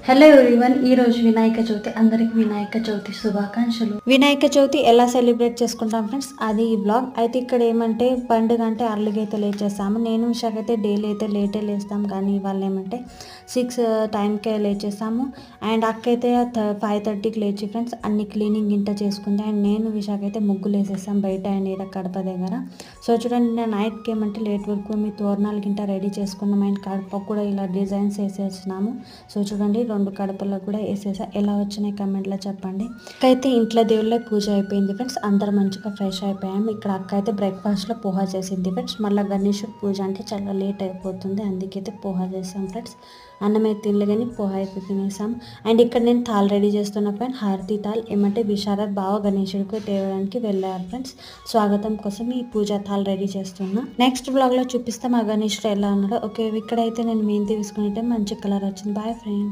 Hello everyone, ఈ రోజు వినాయక చవితి. అందరికి వినాయక చవితి శుభాకాంక్షలు. వినాయక చవితి ఎలా సెలబ్రేట్ చేసుకుంటాం ఫ్రెండ్స్, అది ఈ బ్లాగ్. అయితే ఇక్కడ ఏమంటే పండుగ అంటే అర్లీగా అయితే లేచేస్తాము. నేను విశాఖ అయితే డైలీ అయితే లేటే లేస్తాం, కానీ ఇవాళ ఏమంటే 6 టైంకే లేచేస్తాము. అండ్ అక్క అయితే 5:30కి లేచి ఫ్రెండ్స్ అన్ని క్లీనింగ్ ఇంట చేసుకుంది. అండ్ నేను విశాఖ అయితే ముగ్గులు వేసేస్తాం బయట అండ్ ఇక్కడ కడప దగ్గర. సో చూడండి, నేను నైట్కి ఏమంటే లేట్ వరకు మీ తోరణాల గింట రెడీ చేసుకున్నాం. అండ్ కడప కూడా ఇలా డిజైన్స్ వేసేసినాము. సో చూడండి, 2 కడపలకు కూడా వేసేసా. ఎలా వచ్చినాయి కమెంట్లో చెప్పండి. అయితే ఇంట్లో దేవుళ్ళ పూజ అయిపోయింది ఫ్రెండ్స్. అందరు మంచిగా ఫ్రెష్ అయిపోయాము. ఇక్కడ అక్క అయితే బ్రేక్ఫాస్ట్లో పోహా చేసింది ఫ్రెండ్స్. మళ్ళీ గణేషుడు పూజ అంటే చాలా లేట్ అయిపోతుంది, అందుకైతే పోహా చేసాం ఫ్రెండ్స్. అన్నం అయితే తినలే కానీ పోహా అయితే తినేసాం. అండ్ ఇక్కడ నేను తాల్ రెడీ చేస్తున్నా ఫ్రెండ్, హారతి తాల్. ఏమంటే విశారద్ బావ గణేషుడికి తేవడానికి వెళ్ళారు ఫ్రెండ్స్. స్వాగతం కోసం ఈ పూజ తాల్ రెడీ చేస్తున్నా. నెక్స్ట్ బ్లాగ్లో చూపిస్తాం ఆ గణేషుడు ఎలా ఉన్నాడో. ఓకే, ఇక్కడైతే నేను మెహందీ తీసుకుంటే మంచి కలర్ వచ్చింది. Boy friend.